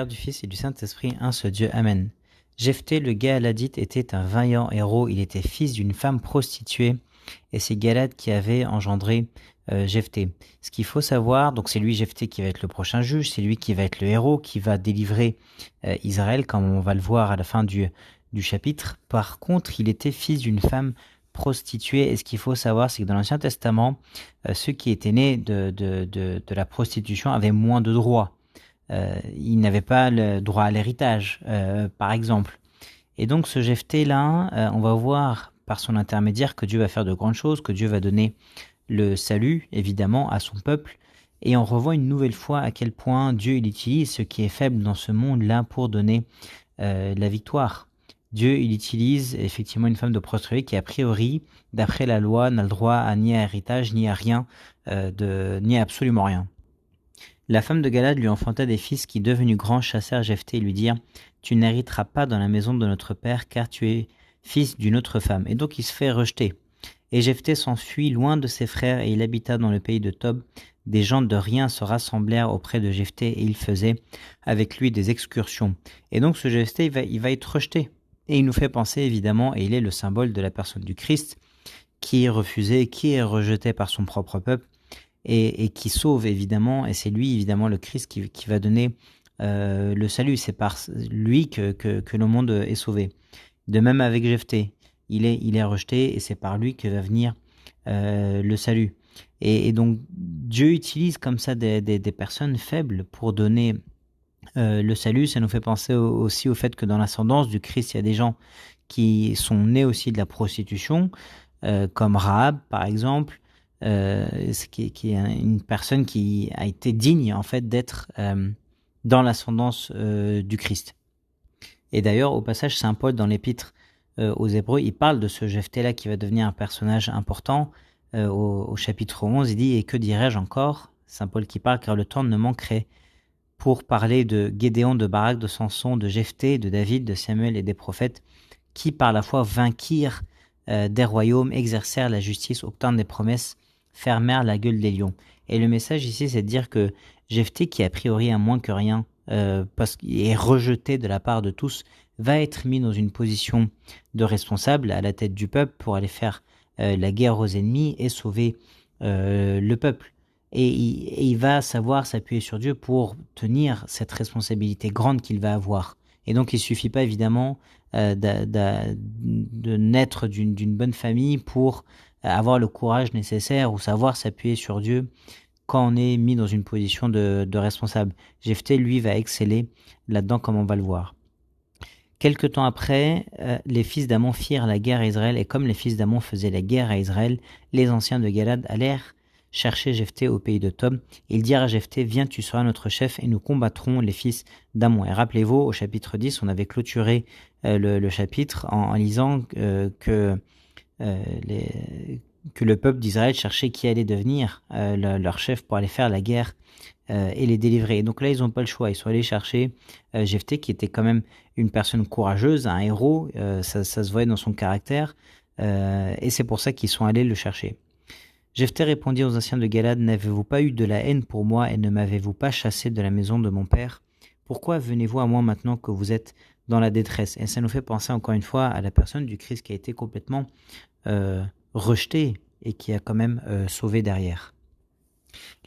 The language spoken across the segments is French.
du Fils et du Saint-Esprit, un seul Dieu. Amen. Jephthé le Galadite était un vaillant héros. Il était fils d'une femme prostituée et c'est Galad qui avait engendré Jephthé. Ce qu'il faut savoir, donc c'est lui Jephthé qui va être le prochain juge, c'est lui qui va être le héros, qui va délivrer Israël, comme on va le voir à la fin du chapitre. Par contre, il était fils d'une femme prostituée et ce qu'il faut savoir, c'est que dans l'Ancien Testament, ceux qui étaient nés de la prostitution avaient moins de droits. Ils n'avaient pas le droit à l'héritage, par exemple. Et donc ce Jephthé-là, on va voir par son intermédiaire que Dieu va faire de grandes choses, que Dieu va donner le salut, évidemment, à son peuple. Et on revoit une nouvelle fois à quel point Dieu il utilise ce qui est faible dans ce monde-là pour donner la victoire. Dieu il utilise effectivement une femme de prostituée qui, a priori, d'après la loi, n'a le droit ni à héritage, ni à rien, ni à absolument rien. La femme de Galad lui enfanta des fils qui, devenus grands, chassèrent Jephthé et lui dirent « Tu n'hériteras pas dans la maison de notre père, car tu es fils d'une autre femme. » Et donc il se fait rejeter. Et Jephthé s'enfuit loin de ses frères et il habita dans le pays de Tob. Des gens de rien se rassemblèrent auprès de Jephthé et il faisait avec lui des excursions. Et donc ce Jephthé, il va être rejeté. Et il nous fait penser évidemment, et il est le symbole de la personne du Christ, qui est refusé, qui est rejeté par son propre peuple, et qui sauve évidemment, et c'est lui évidemment le Christ qui va donner le salut. C'est par lui que le monde est sauvé. De même avec Jephthé, il est rejeté et c'est par lui que va venir le salut. Et donc Dieu utilise comme ça des personnes faibles pour donner le salut. Ça nous fait penser aussi au fait que dans l'ascendance du Christ, il y a des gens qui sont nés aussi de la prostitution, comme Rahab par exemple, qui est une personne qui a été digne en fait d'être dans l'ascendance du Christ. Et d'ailleurs, au passage, Saint Paul, dans l'épître aux Hébreux, il parle de ce Jephthé-là qui va devenir un personnage important. Au chapitre 11, il dit « Et que dirais-je encore ?» Saint Paul qui parle, car le temps ne manquerait pour parler de Gédéon, de Barak, de Samson, de Jephthé, de David, de Samuel et des prophètes, qui par la foi vainquirent des royaumes, exercèrent la justice, obtinrent des promesses, fermèrent la gueule des lions. Et le message ici, c'est de dire que Jephthé, qui a priori a moins que rien, parce qu'il est rejeté de la part de tous, va être mis dans une position de responsable à la tête du peuple pour aller faire la guerre aux ennemis et sauver le peuple. Et il va savoir s'appuyer sur Dieu pour tenir cette responsabilité grande qu'il va avoir. Et donc il ne suffit pas évidemment de naître d'une bonne famille pour avoir le courage nécessaire ou savoir s'appuyer sur Dieu quand on est mis dans une position de responsable. Jephthé, lui, va exceller là-dedans comme on va le voir. Quelque temps après, les fils d'Ammon firent la guerre à Israël, et comme les fils d'Ammon faisaient la guerre à Israël, les anciens de Galad allèrent chercher Jephthé au pays de Tob. Ils dirent à Jephthé, viens, tu seras notre chef, et nous combattrons les fils d'Ammon. Et rappelez-vous, au chapitre 10, on avait clôturé le chapitre en lisant que le peuple d'Israël cherchait qui allait devenir leur chef pour aller faire la guerre et les délivrer. Et donc là, ils n'ont pas le choix. Ils sont allés chercher Jephthé, qui était quand même une personne courageuse, un héros. Ça se voyait dans son caractère. Et c'est pour ça qu'ils sont allés le chercher. Jephthé répondit aux anciens de Galad, n'avez-vous pas eu de la haine pour moi et ne m'avez-vous pas chassé de la maison de mon père? Pourquoi venez-vous à moi maintenant que vous êtes dans la détresse? Et ça nous fait penser encore une fois à la personne du Christ qui a été complètement rejeté et qui a quand même sauvé derrière.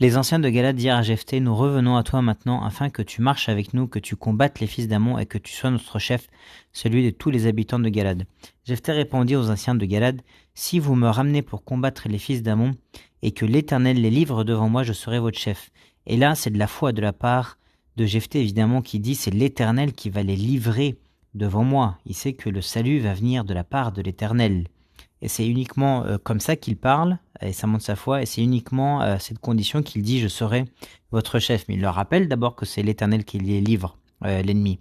Les anciens de Galad dirent à Jephthé, nous revenons à toi maintenant afin que tu marches avec nous, que tu combattes les fils d'Ammon et que tu sois notre chef, celui de tous les habitants de Galad. Jephthé répondit aux anciens de Galad, si vous me ramenez pour combattre les fils d'Ammon et que l'Éternel les livre devant moi, je serai votre chef. Et là, c'est de la foi de la part de Jephthé évidemment qui dit, c'est l'Éternel qui va les livrer devant moi. Il sait que le salut va venir de la part de l'Éternel. Et c'est uniquement comme ça qu'il parle, et ça montre sa foi, et c'est uniquement à cette condition qu'il dit « je serai votre chef ». Mais il leur rappelle d'abord que c'est l'Éternel qui les livre, l'ennemi.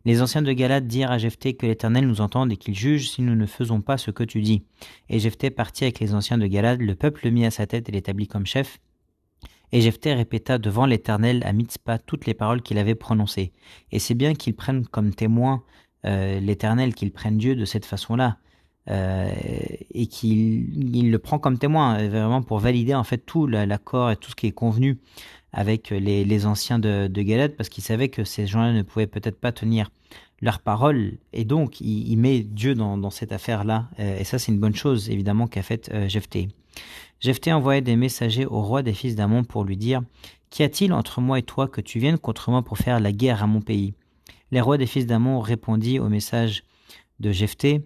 Les anciens de Galad dirent à Jephthé que l'Éternel nous entende et qu'il juge si nous ne faisons pas ce que tu dis. Et Jephthé partit avec les anciens de Galad, le peuple le mit à sa tête et l'établit comme chef. Et Jephthé répéta devant l'Éternel à Mitzpah toutes les paroles qu'il avait prononcées. Et c'est bien qu'ils prennent comme témoin l'Éternel, qu'ils prennent Dieu de cette façon-là. et qu'il le prend comme témoin, vraiment pour valider en fait tout l'accord et tout ce qui est convenu avec les anciens de Galad, parce qu'il savait que ces gens-là ne pouvaient peut-être pas tenir leur parole, et donc il met Dieu dans cette affaire-là, et ça c'est une bonne chose évidemment qu'a faite Jephthé. Jephthé envoyait des messagers au roi des fils d'Ammon pour lui dire: Qu'y a-t-il entre moi et toi que tu viennes contre moi pour faire la guerre à mon pays? Les rois des fils d'Ammon répondit au message de Jephthé: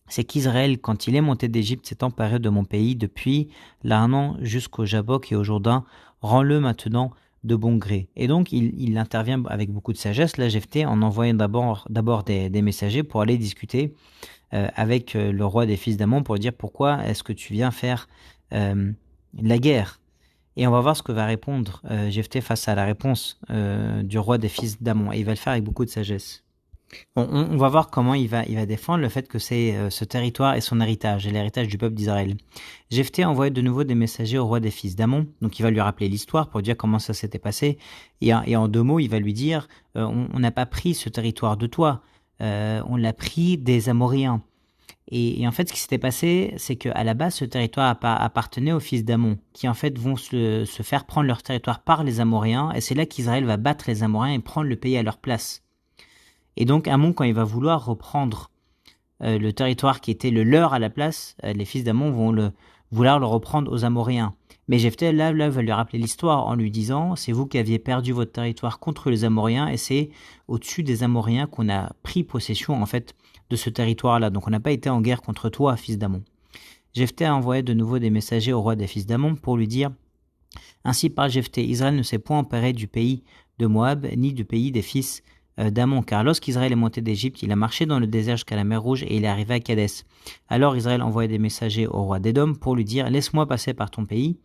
C'est qu'Israël, quand il est monté d'Égypte, s'est emparé de mon pays depuis l'Arnon jusqu'au Jabbok et au Jourdain. Rends-le maintenant de bon gré. Et donc, il intervient avec beaucoup de sagesse, là, Jephthé, en envoyant d'abord des messagers pour aller discuter avec le roi des fils d'Ammon pour lui dire: Pourquoi est-ce que tu viens faire la guerre? Et on va voir ce que va répondre Jephthé face à la réponse du roi des fils d'Ammon. Et il va le faire avec beaucoup de sagesse. On va voir comment il va défendre le fait que c'est ce territoire et son héritage, et l'héritage du peuple d'Israël. Jephthé a envoyé de nouveau des messagers au roi des fils d'Ammon, donc il va lui rappeler l'histoire pour dire comment ça s'était passé, et en deux mots, il va lui dire on n'a pas pris ce territoire de toi, on l'a pris des Amoréens. Et en fait, ce qui s'était passé, c'est qu'à la base, ce territoire appartenait aux fils d'Ammon, qui en fait vont se faire prendre leur territoire par les Amoréens, et c'est là qu'Israël va battre les Amoréens et prendre le pays à leur place. Et donc Ammon, quand il va vouloir reprendre le territoire qui était le leur à la place, les fils d'Ammon vont vouloir le reprendre aux Amoréens. Mais Jephthé, là, va lui rappeler l'histoire en lui disant: c'est vous qui aviez perdu votre territoire contre les Amoréens, et c'est au-dessus des Amoréens qu'on a pris possession en fait de ce territoire-là. Donc on n'a pas été en guerre contre toi, fils d'Ammon. Jephthé a envoyé de nouveau des messagers au roi des fils d'Ammon pour lui dire: Ainsi parle Jephthé, Israël ne s'est point emparé du pays de Moab, ni du pays des fils d'Ammon, car lorsqu'Israël est monté d'Égypte, il a marché dans le désert jusqu'à la mer Rouge et il est arrivé à Kadès. Alors Israël envoyait des messagers au roi d'Édom pour lui dire: Laisse-moi passer par ton pays.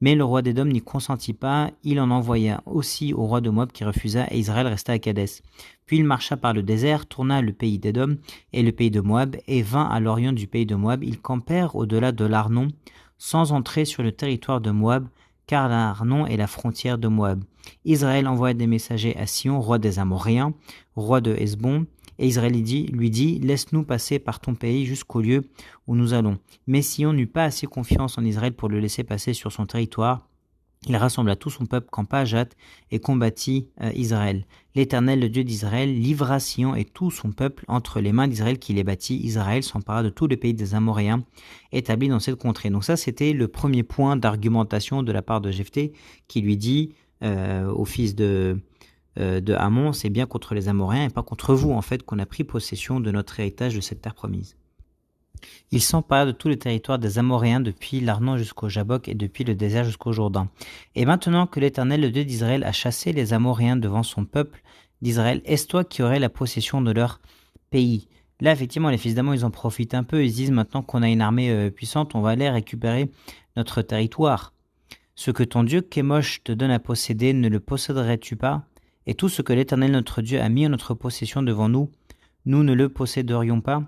Mais le roi d'Édom n'y consentit pas, il en envoya aussi au roi de Moab qui refusa, et Israël resta à Kadès. Puis il marcha par le désert, tourna le pays d'Édom et le pays de Moab, et vint à l'orient du pays de Moab. Ils campèrent au-delà de l'Arnon, sans entrer sur le territoire de Moab, car l'Arnon est la frontière de Moab. Israël envoya des messagers à Sion, roi des Amoréens, roi de Hesbon, et Israël lui dit: Laisse-nous passer par ton pays jusqu'au lieu où nous allons. Mais Sion n'eut pas assez confiance en Israël pour le laisser passer sur son territoire. Il rassembla tout son peuple, campa à Jat et combattit Israël. L'Éternel, le Dieu d'Israël, livra Sion et tout son peuple entre les mains d'Israël qui les battit. Israël s'empara de tout le pays des Amoréens établis dans cette contrée. Donc ça, c'était le premier point d'argumentation de la part de Jephthé, qui lui dit au fils de Ammon: c'est bien contre les Amoréens et pas contre vous en fait qu'on a pris possession de notre héritage de cette terre promise. Il s'empara de tout le territoire des Amoréens depuis l'Arnon jusqu'au Jabbok et depuis le désert jusqu'au Jourdain. Et maintenant que l'Éternel, le Dieu d'Israël, a chassé les Amoréens devant son peuple d'Israël, est-ce toi qui aurais la possession de leur pays? Là, effectivement, les fils d'Ammon, ils en profitent un peu. Ils disent: maintenant qu'on a une armée puissante, on va aller récupérer notre territoire. Ce que ton Dieu Kémosh te donne à posséder, ne le posséderais-tu pas? Et tout ce que l'Éternel notre Dieu a mis en notre possession devant nous, nous ne le posséderions pas?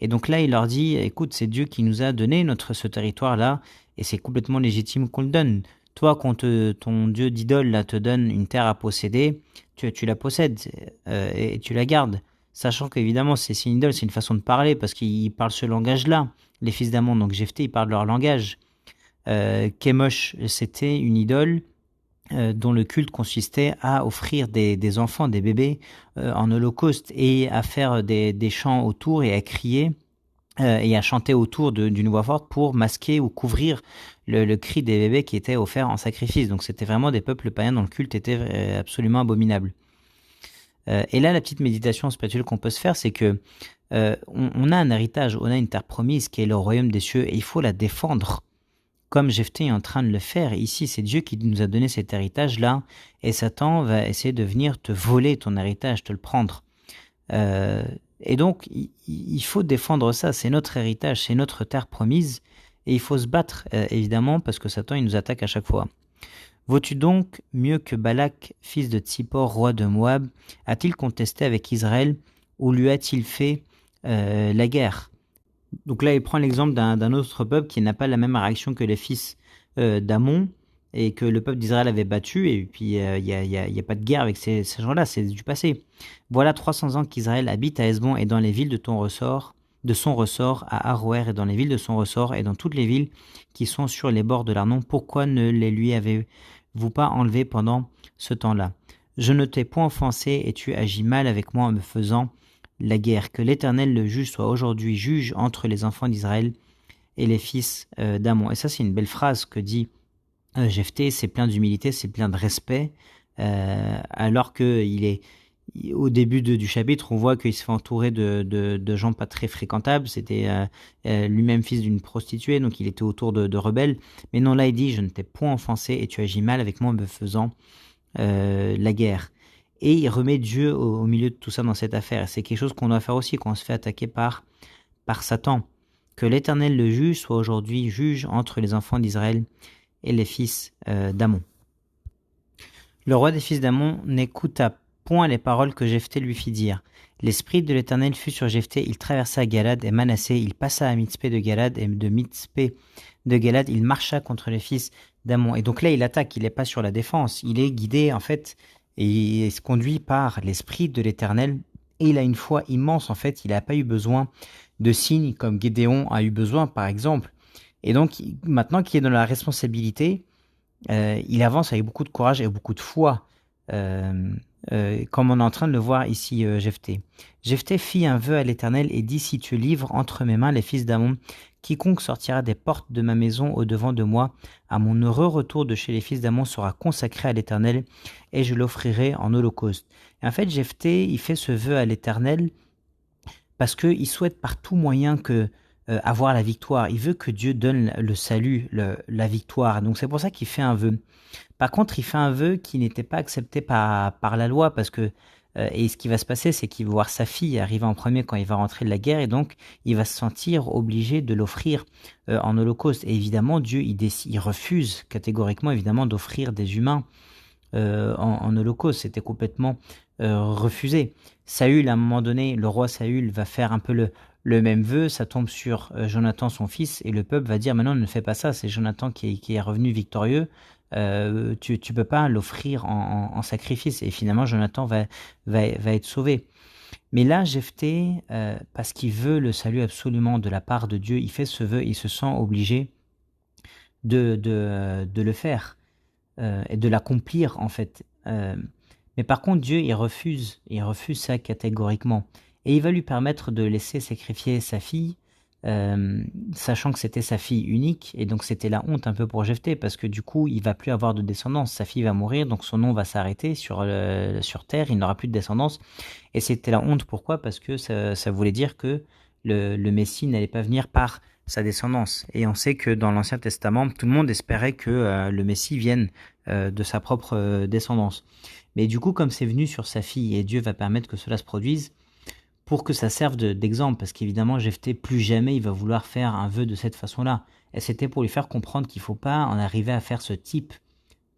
Et donc là, il leur dit: écoute, c'est Dieu qui nous a donné ce territoire-là, et c'est complètement légitime qu'on le donne. Toi, quand ton Dieu d'idole là, te donne une terre à posséder, tu la possèdes et tu la gardes. Sachant qu'évidemment, c'est une idole, c'est une façon de parler, parce qu'ils parlent ce langage-là. Les fils d'Ammon, donc Jephthé, ils parlent leur langage. Kémosh, c'était une idole dont le culte consistait à offrir des enfants, des bébés en holocauste, et à faire des chants autour et à crier et à chanter autour d'une voix forte pour masquer ou couvrir le cri des bébés qui étaient offerts en sacrifice. Donc c'était vraiment des peuples païens dont le culte était absolument abominable. Et là, la petite méditation spirituelle qu'on peut se faire, c'est que on a un héritage, on a une terre promise qui est le royaume des cieux, et il faut la défendre. Comme Jephthé est en train de le faire. Ici, c'est Dieu qui nous a donné cet héritage-là, et Satan va essayer de venir te voler ton héritage, te le prendre. Et donc, il faut défendre ça, c'est notre héritage, c'est notre terre promise, et il faut se battre, évidemment, parce que Satan, il nous attaque à chaque fois. Vaux-tu donc mieux que Balak, fils de Tsippor, roi de Moab? A-t-il contesté avec Israël, ou lui a-t-il fait la guerre? Donc là, il prend l'exemple d'un autre peuple qui n'a pas la même réaction que les fils d'Ammon, et que le peuple d'Israël avait battu, et puis il n'y a pas de guerre avec ces gens-là, c'est du passé. Voilà 300 ans qu'Israël habite à Hesbon et dans les villes de ton ressort, de son ressort à Aroër et dans les villes de son ressort et dans toutes les villes qui sont sur les bords de l'Arnon. Pourquoi ne les lui avez-vous pas enlevés pendant ce temps-là? Je ne t'ai point offensé et tu agis mal avec moi en me faisant la guerre. Que l'Éternel le juge soit aujourd'hui juge entre les enfants d'Israël et les fils d'Amon. Et ça, c'est une belle phrase que dit Jephthé. C'est plein d'humilité, c'est plein de respect, alors qu'il est au début du chapitre, on voit qu'il se fait entourer de gens pas très fréquentables. C'était lui-même fils d'une prostituée, donc il était autour de rebelles. Mais non, là il dit, je ne t'ai point offensé et tu agis mal avec moi en me faisant la guerre. Et il remet Dieu au milieu de tout ça dans cette affaire. C'est quelque chose qu'on doit faire aussi quand on se fait attaquer par Satan. Que l'Éternel le juge soit aujourd'hui juge entre les enfants d'Israël et les fils d'Amon. Le roi des fils d'Amon n'écouta point les paroles que Jephthé lui fit dire. L'esprit de l'Éternel fut sur Jephthé, il traversa Galad et Manassé, il passa à Mitzpé de Galad, et de Mitzpé de Galad, il marcha contre les fils d'Amon. Et donc là, il attaque, il n'est pas sur la défense, il est guidé en fait, et il se conduit par l'esprit de l'Éternel, et il a une foi immense en fait, il n'a pas eu besoin de signes comme Gédéon a eu besoin par exemple. Et donc maintenant qu'il est dans la responsabilité, il avance avec beaucoup de courage et beaucoup de foi, comme on est en train de le voir ici Jephthé. Jephthé fit un vœu à l'Éternel et dit, si tu livres entre mes mains les fils d'Amon, quiconque sortira des portes de ma maison au-devant de moi, à mon heureux retour de chez les fils d'Amon sera consacré à l'Éternel, et je l'offrirai en holocauste. Et en fait, Jephthé, il fait ce vœu à l'Éternel parce qu'il souhaite par tout moyen avoir la victoire. Il veut que Dieu donne le salut, la victoire. Donc c'est pour ça qu'il fait un vœu. Par contre, il fait un vœu qui n'était pas accepté par la loi parce que et ce qui va se passer, c'est qu'il va voir sa fille arriver en premier quand il va rentrer de la guerre et donc il va se sentir obligé de l'offrir en holocauste. Et évidemment, Dieu il refuse catégoriquement évidemment d'offrir des humains en holocauste. C'était complètement refusé. Saül, à un moment donné, le roi Saül va faire un peu le même vœu, ça tombe sur Jonathan son fils et le peuple va dire maintenant ne fais pas ça, c'est Jonathan qui est revenu victorieux, tu peux pas l'offrir en sacrifice et finalement Jonathan va être sauvé. Mais là Jephthé, parce qu'il veut le salut absolument de la part de Dieu, il fait ce vœu, il se sent obligé de le faire et de l'accomplir en fait. Mais par contre, Dieu, il refuse ça catégoriquement. Et il va lui permettre de laisser sacrifier sa fille, sachant que c'était sa fille unique, et donc c'était la honte un peu pour Jephthé, parce que du coup, il va plus avoir de descendance. Sa fille va mourir, donc son nom va s'arrêter sur terre, il n'aura plus de descendance. Et c'était la honte, pourquoi? Parce que ça voulait dire que le Messie n'allait pas venir par sa descendance. Et on sait que dans l'Ancien Testament, tout le monde espérait que le Messie vienne de sa propre descendance. Mais du coup, comme c'est venu sur sa fille, et Dieu va permettre que cela se produise, pour que ça serve d'exemple, parce qu'évidemment, Jephthé, plus jamais il va vouloir faire un vœu de cette façon-là. Et c'était pour lui faire comprendre qu'il ne faut pas en arriver à faire ce type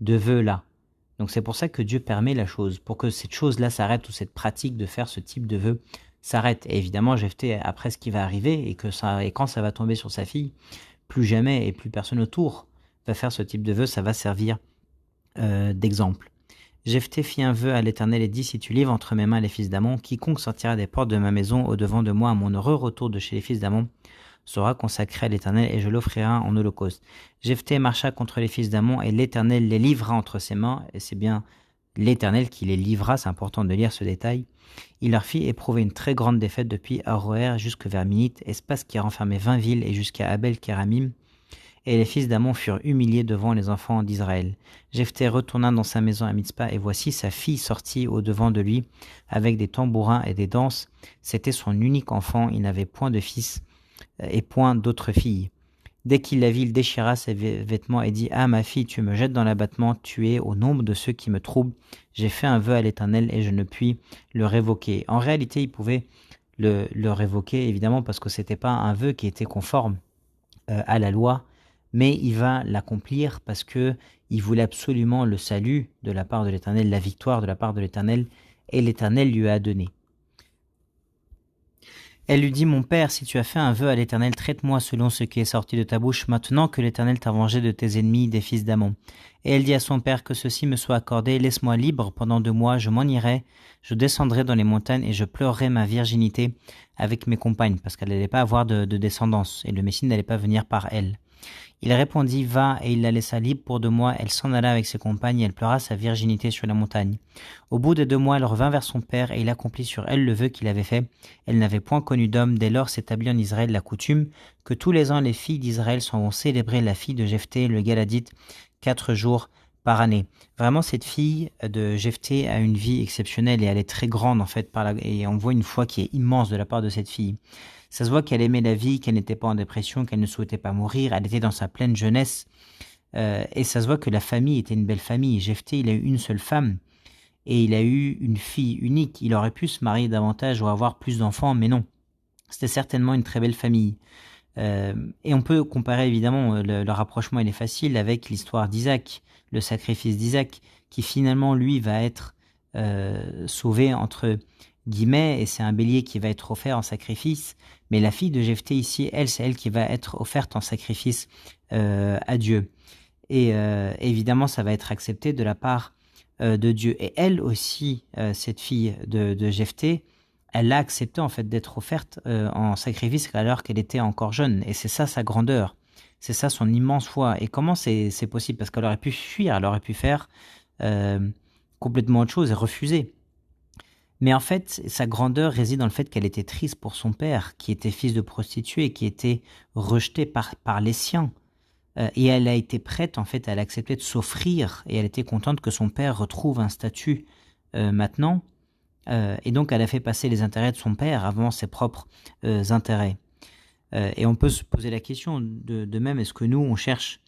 de vœu-là. Donc c'est pour ça que Dieu permet la chose, pour que cette chose-là s'arrête, ou cette pratique de faire ce type de vœu s'arrête. Et évidemment, Jephthé, après ce qui va arriver, et quand ça va tomber sur sa fille, plus jamais, et plus personne autour va faire ce type de vœu, ça va servir d'exemple. Jephthé fit un vœu à l'Éternel et dit, si tu livres entre mes mains les fils d'Amon, quiconque sortira des portes de ma maison au-devant de moi à mon heureux retour de chez les fils d'Amon sera consacré à l'Éternel et je l'offrirai en holocauste. Jephthé marcha contre les fils d'Amon et l'Éternel les livra entre ses mains, et c'est bien l'Éternel qui les livra, c'est important de lire ce détail. Il leur fit éprouver une très grande défaite depuis Aroër jusque vers Minite, espace qui renfermait 20 villes, et jusqu'à Abel-Kéramim. Et les fils d'Amon furent humiliés devant les enfants d'Israël. Jephthé retourna dans sa maison à Mitzpah, et voici sa fille sortit au-devant de lui, avec des tambourins et des danses. C'était son unique enfant, il n'avait point de fils et point d'autre fille. Dès qu'il la vit, il déchira ses vêtements et dit, ah ma fille, tu me jettes dans l'abattement, tu es au nombre de ceux qui me troublent. J'ai fait un vœu à l'Éternel et je ne puis le révoquer. En réalité, il pouvait le révoquer, évidemment, parce que c'était pas un vœu qui était conforme à la loi, mais il va l'accomplir parce que il voulait absolument le salut de la part de l'Éternel, la victoire de la part de l'Éternel, et l'Éternel lui a donné. Elle lui dit, mon père, si tu as fait un vœu à l'Éternel, traite-moi selon ce qui est sorti de ta bouche, maintenant que l'Éternel t'a vengé de tes ennemis, des fils d'Amon. Et elle dit à son père, que ceci me soit accordé, laisse-moi libre pendant 2 mois, je m'en irai, je descendrai dans les montagnes et je pleurerai ma virginité avec mes compagnes, parce qu'elle n'allait pas avoir de descendance, et le Messie n'allait pas venir par elle. Il répondit, va, et il la laissa libre pour 2 mois. Elle s'en alla avec ses compagnes, et elle pleura sa virginité sur la montagne. Au bout de 2 mois, elle revint vers son père, et il accomplit sur elle le vœu qu'il avait fait. Elle n'avait point connu d'homme. Dès lors s'établit en Israël la coutume que tous les ans les filles d'Israël s'en vont célébrer la fille de Jephthé, le Galadite, 4 jours par année. Vraiment, cette fille de Jephthé a une vie exceptionnelle, et elle est très grande en fait, et on voit une foi qui est immense de la part de cette fille. Ça se voit qu'elle aimait la vie, qu'elle n'était pas en dépression, qu'elle ne souhaitait pas mourir, elle était dans sa pleine jeunesse, et ça se voit que la famille était une belle famille. Jephthé, il a eu une seule femme, et il a eu une fille unique. Il aurait pu se marier davantage ou avoir plus d'enfants, mais non. C'était certainement une très belle famille. Et on peut comparer évidemment, le rapprochement il est facile avec l'histoire d'Isaac, le sacrifice d'Isaac, qui finalement lui va être sauvé entre guillemets, et c'est un bélier qui va être offert en sacrifice, mais la fille de Jephthé ici, elle, c'est elle qui va être offerte en sacrifice à Dieu. Et évidemment, ça va être accepté de la part de Dieu. Et elle aussi, cette fille de Jephthé, elle l'a accepté en fait d'être offerte en sacrifice alors qu'elle était encore jeune. Et c'est ça sa grandeur, c'est ça son immense foi. Et comment c'est possible? Parce qu'elle aurait pu fuir, elle aurait pu faire complètement autre chose et refuser. Mais en fait, sa grandeur réside dans le fait qu'elle était triste pour son père, qui était fils de prostituée, qui était rejeté par les siens. Et elle a été prête, en fait, elle a accepté de s'offrir, et elle était contente que son père retrouve un statut maintenant. Et donc, elle a fait passer les intérêts de son père avant ses propres intérêts. Et on peut se poser la question de même, est-ce que nous, on cherche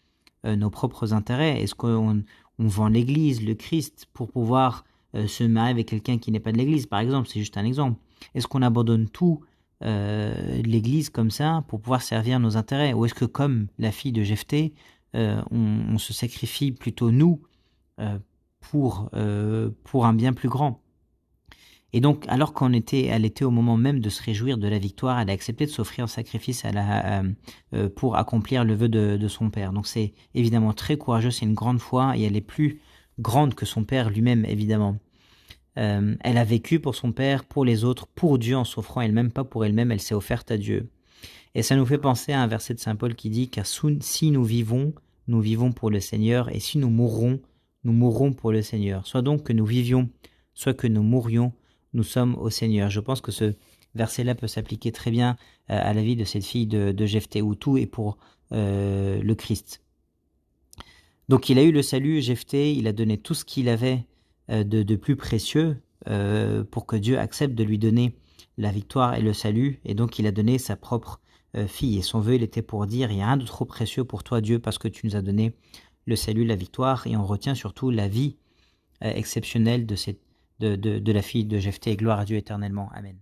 nos propres intérêts? Est-ce qu'on vend l'Église, le Christ, pour pouvoir se marier avec quelqu'un qui n'est pas de l'Église, par exemple? C'est juste un exemple. Est-ce qu'on abandonne tout l'Église comme ça pour pouvoir servir nos intérêts? Ou est-ce que, comme la fille de Jephthé, on se sacrifie plutôt nous pour un bien plus grand? Et donc, alors elle était au moment même de se réjouir de la victoire, elle a accepté de s'offrir en sacrifice pour accomplir le vœu de son père. Donc c'est évidemment très courageux, c'est une grande foi, et elle est plus grande que son père lui-même, évidemment. Elle a vécu pour son père, pour les autres, pour Dieu, en s'offrant elle-même, pas pour elle-même, elle s'est offerte à Dieu. Et ça nous fait penser à un verset de saint Paul qui dit « Car si nous vivons pour le Seigneur, et si nous mourrons pour le Seigneur. Soit donc que nous vivions, soit que nous mourions, nous sommes au Seigneur. » Je pense que ce verset-là peut s'appliquer très bien à la vie de cette fille de Jephthé, où tout est pour le Christ. Donc il a eu le salut, Jephthé, il a donné tout ce qu'il avait de plus précieux pour que Dieu accepte de lui donner la victoire et le salut, et donc il a donné sa propre fille, et son vœu il était pour dire, il n'y a rien de trop précieux pour toi Dieu, parce que tu nous as donné le salut, la victoire, et on retient surtout la vie exceptionnelle de la fille de Jephthé, et gloire à Dieu éternellement. Amen.